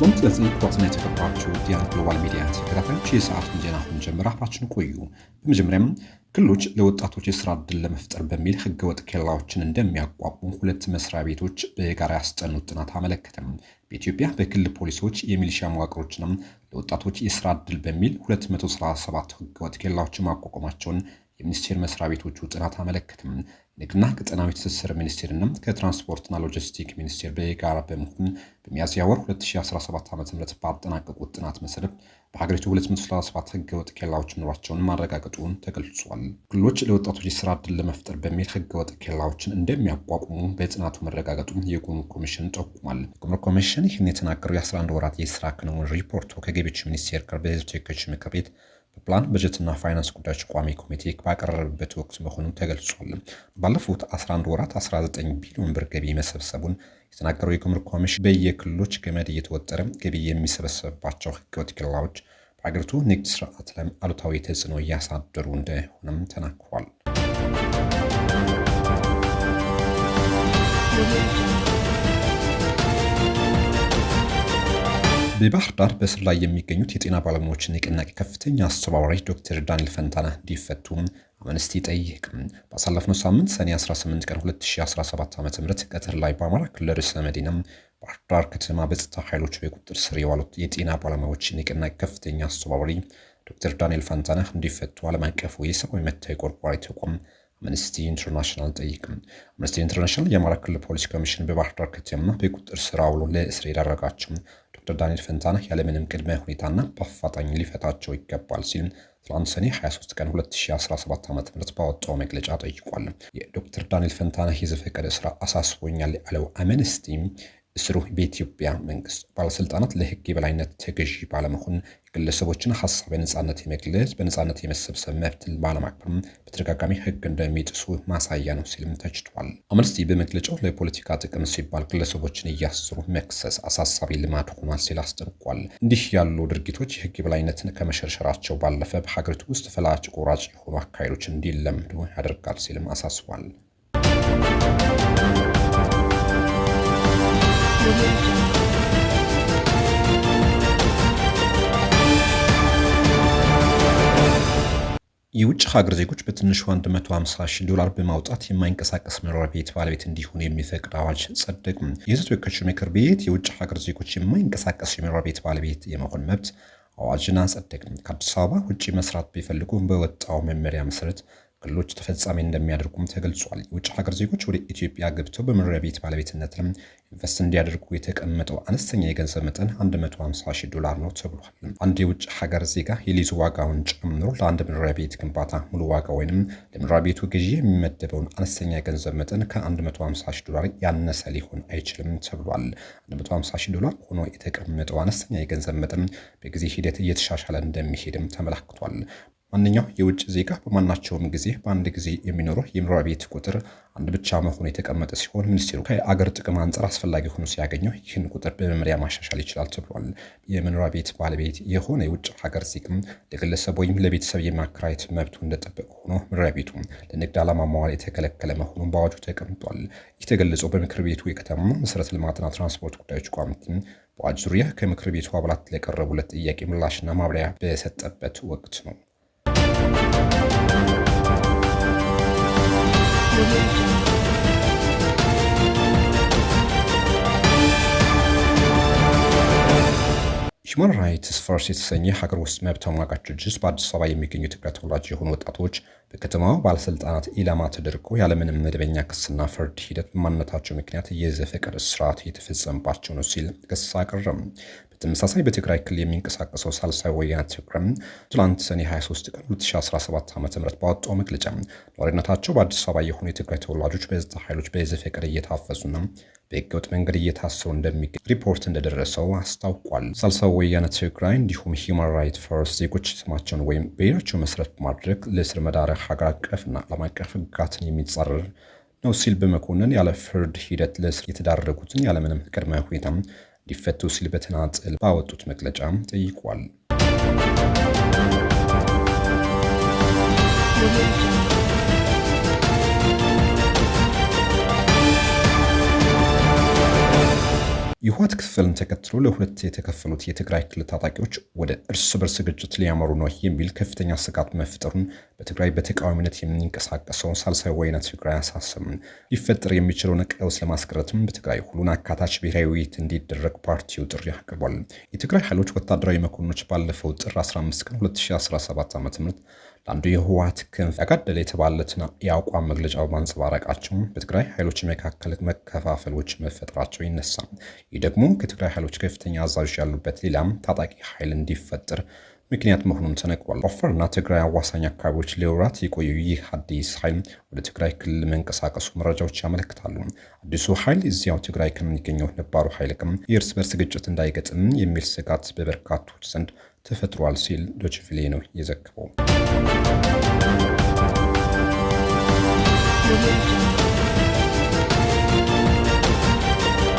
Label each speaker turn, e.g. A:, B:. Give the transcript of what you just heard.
A: ሰላም ለዚህ ፕሮግራም የተከበራችሁ ዲያን ግሎባል ሚዲያ ተከታታዮች የሰዓቱን ዜና ጀምራ አብራችሁን ቆዩ። በመጀመሪያም ክልሎች ለወጣቶች የስራ ዕድል ለመፍጠር በሚል ህገወጥ ኬላዎችን እንደሚያቋቁሙ ሁለት መስሪያ ቤቶች በጋራ ያስጠኑት ጥናት አመለከተም። በኢትዮጵያ በክልል ፖሊሶች የሚሊሻ መዋቅሮችና ለወጣቶች የስራ ዕድል በሚል 237 ህገወጥ ኬላዎችን ማቋቋማቸውን የሚኒስቴር መስሪያ ቤቶቹ ጥናት አመለከተም። ንግድና ቀጠናዊ ትስስር ሚኒስቴርና ከትራንስፖርትና ሎጂስቲክ ሚኒስቴር በጋራ በመሆን በሚያዝያ ወር 2017 ዓ.ም ባጠናቀቁት ጥናት መሰረት በሀገሪቱ 237 ህገወጥ ኬላዎች መኖራቸውን ማረጋገጡን ተገልጿል። ክልሎች ለወጣቶች የስራ ዕድል ለመፍጠር በሚል ህገወጥ ኬላዎችን እንደሚያቋቁሙ በጥናቱ መረጋገጡን የጉምሩክ ኮሚሽን ጠቁሟል። የጉምሩክ ኮሚሽን ይህን የተናገረው የ11 ወራት የስራ ክንውን ሪፖርቱ ከገቢዎች ሚኒስቴር ጋር በህዝብ ተወካዮች ምክር ቤት በፕላን በጀትና ፋይናንስ ጉዳዮች ቋሚ ኮሚቴ ባቀረበበት ወቅት መሆኑን ተገልጿል። ባለፉት 11 ወራት 19 ቢሊዮን ብር ገቢ መሰብሰቡን የተናገረው የጉምሩክ ኮሚሽን በየክልሎች ገመድ እየተወጠረ ገቢ የሚሰበሰብባቸው ህገወጥ ኬላዎች በሀገሪቱ ንግድ ስርዓት ላይ አሉታዊ ተጽዕኖ እያሳደሩ እንደሆነም ተናግሯል። በባህር ዳር በእስር ላይ የሚገኙት የጤና ባለሙያዎች ንቅናቄ ከፍተኛ አስተባባሪ ዶክተር ዳንኤል ፈንታነህ እንዲፈቱ አምነስቲ ጠየቀም። ባሳለፍነው ሳምንት ሰኔ 18 ቀን 2017 ዓ.ም ቀትር ላይ በአማራ ክልል ርዕሰ መዲና ባህር ዳር ከተማ በጸጥታ ኃይሎች በቁጥጥር ስር የዋሉት የጤና ባለሙያዎች ንቅናቄ ከፍተኛ አስተባባሪ ዶክተር ዳንኤል ፈንታነህ እንዲፈቱ ዓለም አቀፉ የሰብአዊ መብት ተቆርቋሪ ተቋም አምነስቲ ኢንተርናሽናል ጠይቅም። አምነስቲ ኢንተርናሽናል የአማራ ክልል ፖሊስ ኮሚሽን በባህር ዳር ከተማ በቁጥጥር ስር አውሎ ለእስር የዳረጋቸው ዶክተር ዳንኤል ፈንታነህ ያለምንም ቅድመ ሁኔታና በአፋጣኝ ሊፈታቸው ይገባል ሲል ትላንት ሰኔ 23 ቀን 2017 ዓ.ም ባወጣው መግለጫ ጠይቋል። የዶክተር ዳንኤል ፈንታነህ የዘፈቀደ ስራ አሳስቦኛል ያለው አምነስቲ እስሩ በኢትዮጵያ መንግስት ባለስልጣናት ለህግ የበላይነት ተገዢ ባለመሆን የግለሰቦችን ሀሳብ በነጻነት የመግለጽ በነጻነት የመሰብሰብ መብትን ባለማክበር በተደጋጋሚ ህግ እንደሚጥሱ ማሳያ ነው ሲልም ተችቷል። አምነስቲ በመግለጫው ለፖለቲካ ጥቅም ሲባል ግለሰቦችን እያሰሩ መክሰስ አሳሳቢ ልማድ ሆኗል ሲል አስጠንቅቋል። እንዲህ ያሉ ድርጊቶች የህግ የበላይነትን ከመሸርሸራቸው ባለፈ በሀገሪቱ ውስጥ ፈላጭ ቆራጭ የሆኑ አካሄዶች እንዲለምዱ ያደርጋል ሲልም አሳስቧል። የውጭ ሀገር ዜጎች በትንሹ $150,000 በማውጣት የማይንቀሳቀስ መኖሪያ ቤት ባለቤት እንዲሆኑ የሚፈቅድ አዋጅ ጸደቀ። የህዝብ ተወካዮች ምክር ቤት የውጭ ሀገር ዜጎች የማይንቀሳቀስ የመኖሪያ ቤት ባለቤት የመሆን መብት አዋጅን አጸደቀ። ከአዲስ አበባ ውጭ መስራት ቢፈልጉ በወጣው መመሪያ መሰረት ክልሎች ተፈጻሚ እንደሚያደርጉም ተገልጿል። የውጭ ሀገር ዜጎች ወደ ኢትዮጵያ ገብተው በመኖሪያ ቤት ባለቤትነት ኢንቨስት እንዲያደርጉ የተቀመጠው አነስተኛ የገንዘብ መጠን $150,000 ነው ተብሏል። አንድ የውጭ ሀገር ዜጋ የሊዝ ዋጋውን ጨምሮ ለአንድ መኖሪያ ቤት ግንባታ ሙሉ ዋጋ ወይም ለመኖሪያ ቤቱ ግዢ የሚመደበውን አነስተኛ የገንዘብ መጠን ከ$150,000 ያነሰ ሊሆን አይችልም ተብሏል። $150,000 ሆኖ የተቀመጠው አነስተኛ የገንዘብ መጠን በጊዜ ሂደት እየተሻሻለ እንደሚሄድም ተመላክቷል። ማንኛው የውጭ ዜጋ በማናቸውም ጊዜ በአንድ ጊዜ የሚኖረው የመኖሪያ ቤት ቁጥር አንድ ብቻ መሆኑ የተቀመጠ ሲሆን ሚኒስቴሩ ከአገር ጥቅም አንጻር አስፈላጊ ሆኖ ሲያገኘው ይህን ቁጥር በመመሪያ ማሻሻል ይችላል ተብሏል። የመኖሪያ ቤት ባለቤት የሆነ የውጭ ሀገር ዜግም ለግለሰብ ወይም ለቤተሰብ የማከራየት መብቱ እንደጠበቀ ሆኖ መኖሪያ ቤቱ ለንግድ ዓላማ መዋል የተከለከለ መሆኑን በአዋጁ ተቀምጧል። ይህ ተገለጸው በምክር ቤቱ የከተማ መሰረተ ልማትና ትራንስፖርት ጉዳዮች ኮሚቴ በአዋጅ ዙሪያ ከምክር ቤቱ አባላት ለቀረቡለት ጥያቄ ምላሽና ማብራሪያ በሰጠበት ወቅት ነው። ሂውማን ራይትስ ፈርስት የተሰኘ ሀገር ውስጥ መብት ተሟጋች ድርጅት በአዲስ አበባ የሚገኙ የትግራይ ተወላጅ የሆኑ ወጣቶች በከተማው ባለስልጣናት ኢላማ ተደርገው ያለምንም መደበኛ ክስና ፍርድ ሂደት በማንነታቸው ምክንያት የዘፈቀደ እስራት የተፈጸመባቸው ነው ሲል ክስ አቀረበ። በተመሳሳይ በትግራይ ክልል የሚንቀሳቀሰው ሳልሳይ ወያነ ትግራይ ትላንት ሰኔ 23 ቀን 2017 ዓ.ም ባወጣው መግለጫ ነዋሪነታቸው በአዲስ አበባ የሆኑ የትግራይ ተወላጆች በጸጥታ ኃይሎች በዘፈቀደ እየታፈሱና በህገወጥ መንገድ እየታሰሩ እንደሚገኝ ሪፖርት እንደደረሰው አስታውቋል። ሳልሳይ ወያነ ትግራይ እንዲሁም ሂውማን ራይትስ ፈርስት ዜጎች ስማቸውን ወይም ብሔራቸውን መሰረት በማድረግ ለእስር መዳረግ ሀገር አቀፍና ዓለም አቀፍ ህግጋትን የሚጻረር ነው ሲል በመኮንን ያለ ፍርድ ሂደት ለእስር የተዳረጉትን ያለምንም ቅድመ ሁኔታ እንዲፈቱ ሲል በተናጥል ባወጡት መግለጫ ጠይቋል። የህወሓት ክፍልን ተከትሎ ለሁለት የተከፈሉት የትግራይ ክልል ታጣቂዎች ወደ እርስ በርስ ግጭት ሊያመሩ ነው የሚል ከፍተኛ ስጋት መፍጠሩን በትግራይ በተቃዋሚነት የሚንቀሳቀሰው ሳልሳይ ወያነ ትግራይ አሳሰበ። ሊፈጠር የሚችለውን ቀውስ ለማስቀረትም በትግራይ ሁሉን አካታች ብሔራዊ ውይይት እንዲደረግ ፓርቲው ጥሪ አቅርቧል። የትግራይ ኃይሎች ወታደራዊ መኮንኖች ባለፈው ጥር 15 ቀን 2017 ዓ.ም ለአንዱ የህወሓት ክንፍ ያጋደለ የተባለትን የአቋም መግለጫ በማንጸባረቃቸው በትግራይ ኃይሎች መካከል መከፋፈሎች መፈጠራቸው ይነሳል። ይህ ደግሞ ከትግራይ ኃይሎች ከፍተኛ አዛዦች ያሉበት ሌላም ታጣቂ ኃይል እንዲፈጠር ምክንያት መሆኑን ተነግሯል። በአፋርና ትግራይ አዋሳኝ አካባቢዎች ለወራት የቆየው ይህ አዲስ ኃይል ወደ ትግራይ ክልል መንቀሳቀሱ መረጃዎች ያመለክታሉ። አዲሱ ኃይል እዚያው ትግራይ ከሚገኘው ነባሩ ኃይል ጋር የእርስ በርስ ግጭት እንዳይገጥም የሚል ስጋት በበርካቶች ዘንድ ተፈጥሯል ሲል ዶይቼ ቬለ ነው የዘገበው።